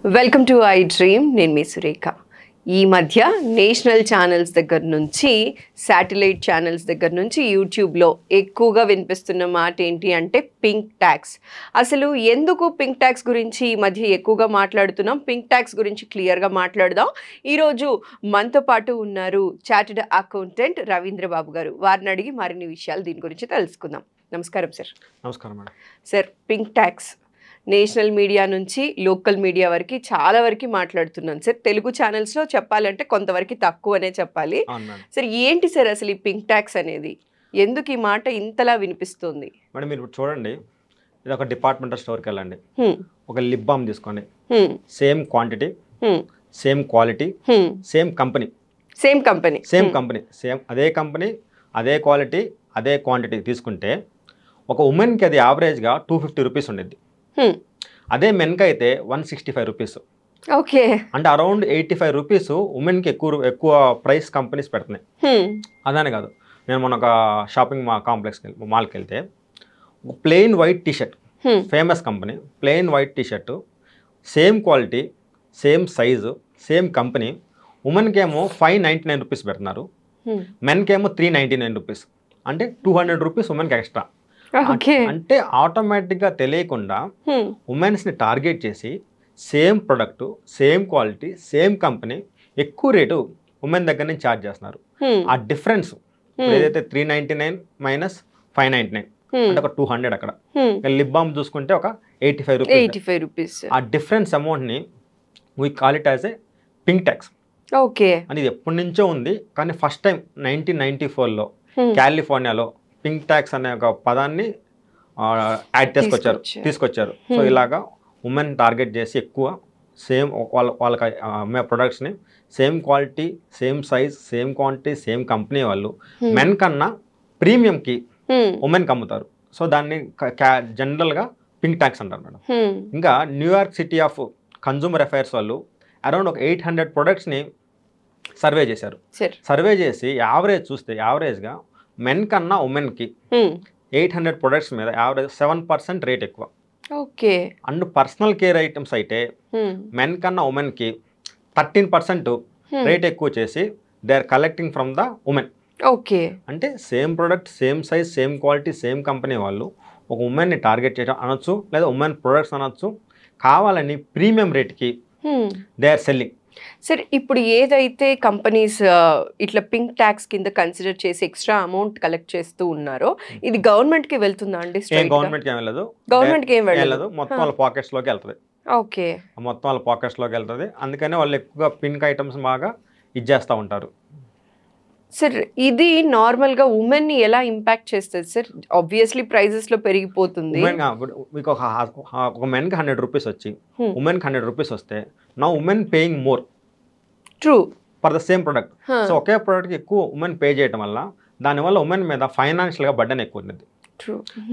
Welcome to I dream. నేను మీ సురేఖ. ఈ మధ్య నేషనల్ ఛానల్స్ దగ్గర నుంచి శాటిలైట్ ఛానల్స్ దగ్గర నుంచి యూట్యూబ్లో ఎక్కువగా వినిపిస్తున్న మాట ఏంటి అంటే పింక్ ట్యాక్స్. అసలు ఎందుకు పింక్ ట్యాక్స్ గురించి ఈ మధ్య ఎక్కువగా మాట్లాడుతున్నాం, పింక్ ట్యాక్స్ గురించి క్లియర్గా మాట్లాడదాం. ఈరోజు మనతో పాటు ఉన్నారు చార్టెడ్ అకౌంటెంట్ రవీంద్ర బాబు గారు. వారిని అడిగి మరిన్ని విషయాలు దీని గురించి తెలుసుకుందాం. నమస్కారం సార్. నమస్కారం madam. Sir, pink tax national media నుంచి లోకల్ మీడియా వరకు చాలా వరకు మాట్లాడుతున్నాను సార్. తెలుగు ఛానల్స్లో చెప్పాలంటే కొంతవరకు తక్కువనే చెప్పాలి సార్. ఏంటి సార్ అసలు ఈ పింక్ ట్యాక్స్ అనేది? ఎందుకు ఈ మాట ఇంతలా వినిపిస్తుంది? మేడం మీరు ఇప్పుడు చూడండి, ఇది ఒక డిపార్ట్మెంటల్ స్టోర్కి వెళ్ళండి, ఒక లిప్ బామ్ తీసుకోండి, same quantity, same quality, same company, same అదే కంపెనీ, అదే క్వాలిటీ, అదే క్వాంటిటీ తీసుకుంటే ఒక ఉమెన్కి అది యావరేజ్గా 250 రూపీస్ ఉండేది. అదే మెన్కి అయితే 165 రూపీస్. ఓకే, అంటే అరౌండ్ 85 రూపీస్ ఉమెన్కి ఎక్కువ ప్రైస్ కంపెనీస్ పెడుతున్నాయి. అదానే కాదు, నేను మొన్న ఒక షాపింగ్ మాల్కి వెళ్తే ఒక plain white t shirt, famous company plain white t shirt, same quality, same size, same company, ఉమెన్కి ఏమో 599 రూపీస్ పెడుతున్నారు, మెన్కి ఏమో 399 రూపీస్. అంటే 200 రూపీస్ ఉమెన్కి ఎక్స్ట్రా. అంటే ఆటోమేటిక్గా తెలియకుండా ఉమెన్స్ని టార్గెట్ చేసి same product, same quality, same company ఎక్కువ రేటు ఉమెన్ దగ్గర నుంచి ఛార్జ్ చేస్తున్నారు. ఆ డిఫరెన్స్ ఏదైతే 399 మైనస్ 599 అంటే ఒక 200. అక్కడ లిప్ బామ్ చూసుకుంటే ఒక 85 రూపీస్. ఆ డిఫరెన్స్ అమౌంట్ని we call it as a pink tax. Okay, అని ఇది ఎప్పటి నుంచో ఉంది, కానీ ఫస్ట్ టైం 1994లో కాలిఫోర్నియాలో పింక్ ట్యాక్స్ అనే ఒక పదాన్ని యాడ్ తీసుకొచ్చారు. సో ఇలాగా ఉమెన్ టార్గెట్ చేసి ఎక్కువ సేమ్ వాళ్ళకి అమ్మే ప్రొడక్ట్స్ని same quality, same size, same quantity, same company వాళ్ళు మెన్ కన్నా ప్రీమియంకి ఉమెన్కి అమ్ముతారు. సో దాన్ని జనరల్గా పింక్ ట్యాక్స్ అంటారు మేడం. ఇంకా New York city of consumer affairs వాళ్ళు అరౌండ్ ఒక 800 ప్రొడక్ట్స్ని సర్వే చేశారు. సర్వే చేసి యావరేజ్ చూస్తే యావరేజ్గా మెన్ కన్నా ఉమెన్కి 800 ప్రొడక్ట్స్ మీద యావరేజ్ 7% రేట్ ఎక్కువ. Okay, and personal care items అయితే మెన్ కన్నా ఉమెన్కి 13% రేట్ ఎక్కువ చేసి they are collecting from the women. Okay, అంటే same product, same size, same quality, same company వాళ్ళు ఒక ఉమెన్ని టార్గెట్ చేయడం అనొచ్చు, లేదా ఉమెన్ ప్రొడక్ట్స్ అనొచ్చు, కావాలని ప్రీమియం రేట్కి దే ఆర్ సెల్లింగ్. సార్, ఇప్పుడు ఏదైతే కంపెనీస్ ఇట్లా పింక్ ట్యాక్స్ కింద కన్సిడర్ చేసి ఎక్స్ట్రా అమౌంట్ కలెక్ట్ చేస్తూ ఉన్నారో ఇది గవర్నమెంట్కి వెళ్తుందా అండి? గవర్నమెంట్కి ఏం వెళ్ళదు, గవర్నమెంట్కి ఏం వెళ్ళదు, మొత్తం వాళ్ళ పాకెట్స్లోకి వెళ్తుంది. ఓకే, మొత్తం వాళ్ళ పాకెట్స్లోకి వెళ్తుంది. అందుకనే వాళ్ళు ఎక్కువగా పింక్ ఐటమ్స్ బాగా ఇచ్చేస్తూ ఉంటారు. సార్, ఇది నార్మల్గా ఉమెన్ని ఎలా ఇంపాక్ట్ చేస్తుంది సార్? ఆబ్వియస్లీ ప్రైజెస్లో పెరిగిపోతుంది. మీకు ఒక మెన్కి 100 రూపీస్ వచ్చి ఉమెన్కి 100 రూపీస్ వస్తే నా women paying more true for the same product. So ఒకే ప్రోడక్ట్కి ఎక్కువ ఉమెన్ పే చేయడం వల్ల దానివల్ల ఉమెన్ మీద ఫైనాన్షియల్గా బర్డెన్ ఎక్కువ ఉంది.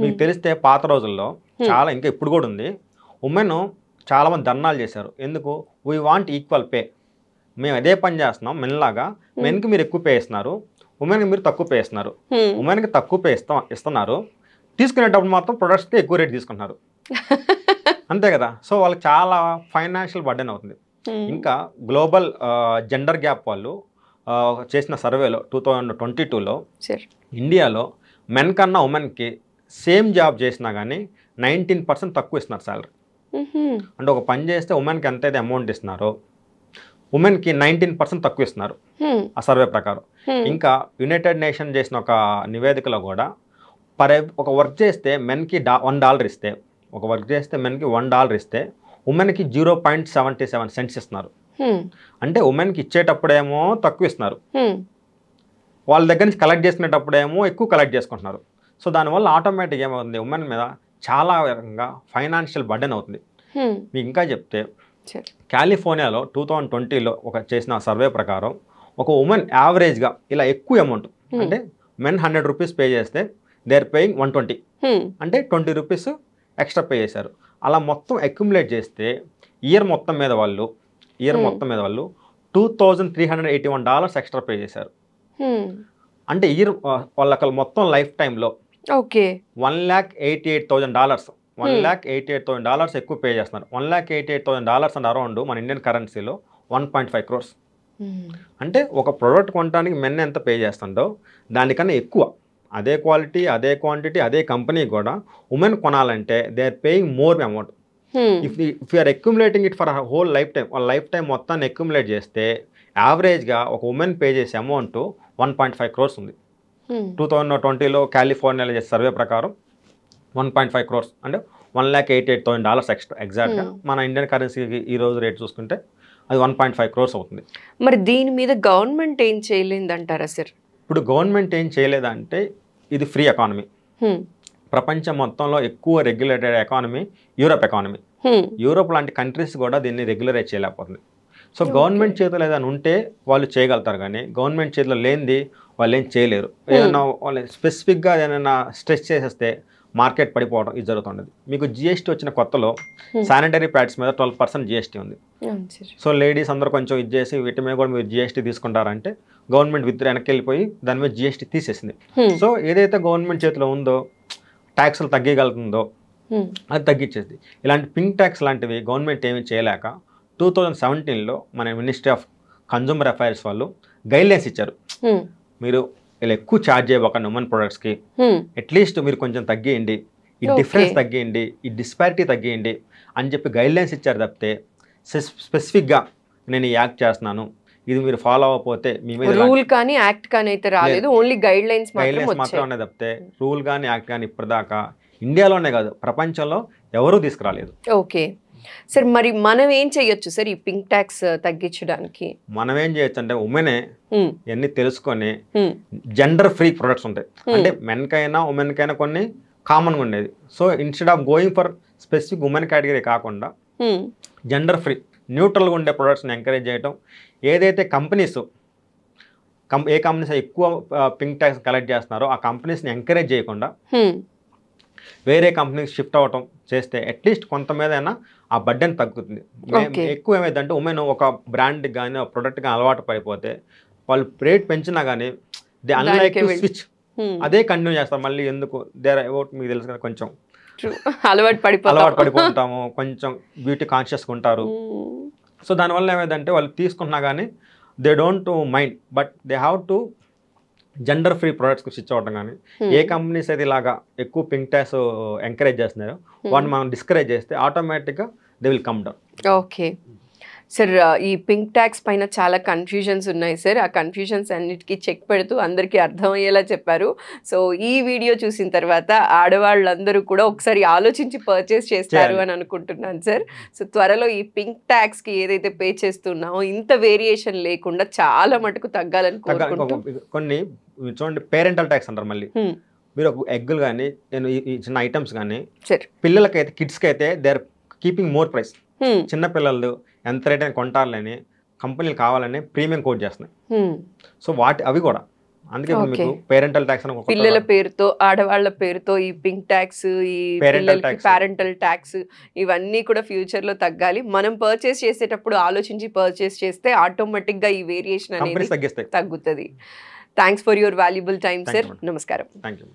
మీకు తెలిస్తే పాత రోజుల్లో చాలా, ఇంకా ఇప్పుడు కూడా ఉంది, ఉమెన్ చాలామంది ధర్నాలు చేశారు. ఎందుకు? We want equal pay. మేము అదే పని చేస్తున్నాం మెన్లాగా, మెన్కి మీరు ఎక్కువ పే ఇస్తున్నారు, ఉమెన్కి మీరు తక్కువ పే ఇస్తున్నారు. ఉమెన్కి తక్కువ పే ఇస్తున్నారు, తీసుకునేటప్పుడు మాత్రం ప్రొడక్ట్స్కి ఎక్కువ రేట్ తీసుకుంటున్నారు. అంతే కదా. సో వాళ్ళకి చాలా ఫైనాన్షియల్ బర్డెన్ అవుతుంది. ఇంకా గ్లోబల్ జెండర్ గ్యాప్ వాళ్ళు చేసిన సర్వేలో 2022లో ఇండియాలో మెన్ కన్నా ఉమెన్కి సేమ్ జాబ్ చేసినా కానీ 19% తక్కువ ఇస్తున్నారు శాలరీ. అంటే ఒక పని చేస్తే ఉమెన్కి ఎంతైతే అమౌంట్ ఇస్తున్నారో ఉమెన్కి 19% తక్కువ ఇస్తున్నారు ఆ సర్వే ప్రకారం. ఇంకా యునైటెడ్ నేషన్ చేసిన ఒక నివేదికలో కూడా ఒక వర్క్ చేస్తే మెన్కి $1 ఇస్తే, ఒక వర్క్ చేస్తే మెన్కి $1 ఇస్తే ఉమెన్కి 0.77 సెంట్స్ ఇస్తున్నారు. అంటే ఉమెన్కి ఇచ్చేటప్పుడేమో తక్కువ ఇస్తున్నారు, వాళ్ళ దగ్గర నుంచి కలెక్ట్ చేసుకునేటప్పుడేమో ఎక్కువ కలెక్ట్ చేసుకుంటున్నారు. సో దానివల్ల ఆటోమేటిక్ ఏమవుతుంది, ఉమెన్ మీద చాలా రకంగా ఫైనాన్షియల్ బర్డెన్ అవుతుంది. మీకు ఇంకా చెప్తే కాలిఫోర్నియాలో 2020లో చేసిన సర్వే ప్రకారం ఒక ఉమెన్ యావరేజ్గా ఇలా ఎక్కువ అమౌంట్, అంటే మెన్ 100 రూపీస్ పే చేస్తే దే ఆర్ పేయింగ్ 120, అంటే 20 రూపీస్ ఎక్స్ట్రా పే చేశారు. అలా మొత్తం అక్యుములేట్ చేస్తే ఇయర్ మొత్తం మీద వాళ్ళు $2,381 ఎక్స్ట్రా పే చేశారు. అంటే ఇయర్ వాళ్ళకి మొత్తం లైఫ్ టైంలో $1,88,000 $1,88,000 ఎక్కువ పే చేస్తున్నారు. $1,88,000 అండ్ అరౌండ్ మన ఇండియన్ కరెన్సీలో 1.5 crores. అంటే ఒక ప్రోడక్ట్ కొనడానికి మెన్ ఎంత పే చేస్తుందో దానికన్నా ఎక్కువ అదే క్వాలిటీ, అదే క్వాంటిటీ, అదే కంపెనీ కూడా ఉమెన్ కొనాలంటే they are paying more amount. If you are accumulating it for whole life time, వాళ్ళ లైఫ్ టైం మొత్తాన్ని అక్యుములేట్ చేస్తే యావరేజ్గా ఒక ఉమెన్ పే చేసే అమౌంట్ 1.5 crores ఉంది. 2020లో కాలిఫోర్నియాలో చేసే సర్వే ప్రకారం 1.5 crores అంటే $1,88,000 ఎక్స్ట్రా. ఎగ్జాక్ట్గా మన ఇండియన్ కరెన్సీకి ఈ రోజు రేట్ చూసుకుంటే అది 1.5 crores అవుతుంది. మరి దీని మీద గవర్నమెంట్ ఏం చేయలేదంటారా సార్? ఇప్పుడు గవర్నమెంట్ ఏం చేయలేదంటే ఇది ఫ్రీ ఎకానమీ. ప్రపంచం మొత్తంలో ఎక్కువ regulated economy Europe economy. Europe లాంటి కంట్రీస్ కూడా దీన్ని రెగ్యులరైజ్ చేయలేకపోతుంది. సో గవర్నమెంట్ చేతిలో ఏదైనా ఉంటే వాళ్ళు చేయగలుగుతారు, కానీ గవర్నమెంట్ చేతిలో లేనిది వాళ్ళు ఏం చేయలేరు. ఏదైనా వాళ్ళు స్పెసిఫిక్గా ఏదైనా స్ట్రెస్ చేసేస్తే మార్కెట్ పడిపోవడం ఇది జరుగుతుండదు. మీకు జిఎస్టీ వచ్చిన కొత్తలో శానిటరీ ప్యాడ్స్ మీద 12% జిఎస్టీ ఉంది. సో లేడీస్ అందరూ కొంచెం ఇది చేసి వీటి మీద కూడా మీరు జిఎస్టీ తీసుకుంటారంటే గవర్నమెంట్ వెనక్కి వెళ్ళిపోయి దాని మీద జిఎస్టీ తీసేసింది. సో ఏదైతే గవర్నమెంట్ చేతిలో ఉందో ట్యాక్స్లు తగ్గగలుగుతుందో అది తగ్గించేది. ఇలాంటి పింక్ ట్యాక్స్ లాంటివి గవర్నమెంట్ ఏమీ చేయలేక 2017లో మన మినిస్ట్రీ ఆఫ్ కన్జ్యూమర్ అఫైర్స్ వాళ్ళు గైడ్లైన్స్ ఇచ్చారు. మీరు ఇలా ఎక్కువ ఛార్జ్ చేయబోకండి ఉమెన్ ప్రొడక్ట్స్కి, అట్లీస్ట్ మీరు కొంచెం తగ్గియండి, ఈ డిఫరెన్స్ తగ్గియండి, ఈ డిస్పారిటీ తగ్గియండి అని చెప్పి గైడ్లైన్స్ ఇచ్చారు. తప్పితే స్పెసిఫిక్గా నేను ఈ యాక్ట్ చేస్తున్నాను, ఇది మీరు ఫాలో అవ్వకపోతే మీ మీద రూల్ కానీ యాక్ట్ కానీ అయితే రాలేదు, ఓన్లీ గైడ్లైన్స్ మాత్రమే తప్పితే రూల్ కానీ యాక్ట్ కానీ ఇప్పటిదాకా ఇండియాలోనే కాదు ప్రపంచంలో ఎవరూ తీసుకురాలేదు. ఓకే సార్, మరి మనం ఏం చేయొచ్చు సార్ ఈ పింక్ ట్యాక్స్ తగ్గించడానికి? మనం ఏం చేయొచ్చు అంటే ఉమెనే ఇవన్నీ తెలుసుకొని జెండర్ ఫ్రీ ప్రొడక్ట్స్ ఉంటాయి. అంటే మెన్కైనా ఉమెన్కైనా కొన్ని కామన్గా ఉండేది. So instead of going for specific women category కాకుండా జెండర్ ఫ్రీ న్యూట్రల్గా ఉండే ప్రొడక్ట్స్ని ఎంకరేజ్ చేయటం. ఏదైతే కంపెనీస్ ఏ కంపెనీస్ ఎక్కువ పింక్ ట్యాక్స్ కలెక్ట్ చేస్తున్నారో ఆ కంపెనీస్ని ఎంకరేజ్ చేయకుండా వేరే కంపెనీకి షిఫ్ట్ అవ్వటం చేస్తే అట్లీస్ట్ కొంత మీదైనా ఆ బర్డెన్ తగ్గుతుంది. ఎక్కువ ఏమైందంటే ఉమెన్ ఒక బ్రాండ్కి కానీ ఒక ప్రోడక్ట్ కానీ అలవాటు పడిపోతే వాళ్ళు రేట్ పెంచినా కానీ దే అన్లైక్ టు స్విచ్, అదే కంటిన్యూ చేస్తారు. మళ్ళీ ఎందుకు దేర్ అబౌట్ మీకు తెలుసు కదా, కొంచెం అలవాటు పడిపోతాము, కొంచెం బ్యూటీ కాన్షియస్గా ఉంటారు. సో దానివల్ల ఏమైందంటే వాళ్ళు తీసుకున్నా కానీ they don't mind, but they have to gender free ప్రొడక్ట్స్కి స్విచ్ అవ్వడం. కానీ ఏ కంపెనీస్ అయితే ఇలాగా ఎక్కువ పింక్ ట్యాక్స్ ఎంకరేజ్ చేస్తున్నారో వాటిని మనం డిస్కరేజ్ చేస్తే ఆటోమేటిక్గా they will come down. Okay sir, ఈ పింక్ ట్యాక్స్ పైన చాలా కన్ఫ్యూజన్స్ ఉన్నాయి సార్. ఆ కన్ఫ్యూజన్స్ అన్నిటికీ చెక్ పెడుతూ అందరికీ అర్థమయ్యేలా చెప్పారు. సో ఈ వీడియో చూసిన తర్వాత ఆడవాళ్ళందరూ కూడా ఒకసారి ఆలోచించి పర్చేస్ చేస్తారు అని అనుకుంటున్నాను సార్. సో త్వరలో ఈ పింక్ ట్యాక్స్కి ఏదైతే పే చేస్తున్నామో ఇంత వేరియేషన్ లేకుండా చాలా మటుకు తగ్గాలని కోరుకుంటున్నాను. కొన్ని చూడండి, పేరెంటల్ ట్యాక్స్ అంటారు. మళ్ళీ మీరు ఒక ఎగ్గులు కానీ ఈ చిన్న ఐటమ్స్ కానీ పిల్లలకైతే కిడ్స్కి అయితే they are keeping more price. చిన్న పిల్లలు ఎంత రేట్ అని కొంటారులని కంపెనీలు కావాలని ప్రీమియం కోట్ చేస్తున్నాయి. సో అవి కూడా అందుకే మీకు పేరెంటల్ ట్యాక్స్ అని పిల్లల పేరుతో ఆడవాళ్ల పేరుతో ఈ పింక్ ట్యాక్స్, ఈ పేరెంటల్ ట్యాక్స్ ఇవన్నీ కూడా ఫ్యూచర్ లో తగ్గాలి. మనం పర్చేస్ చేసేటప్పుడు ఆలోచించి పర్చేస్ చేస్తే ఆటోమేటిక్ గా ఈ వేరియేషన్ అనేది తగ్గుతుంది. Thanks for your valuable time sir. నమస్కారం. Thank you.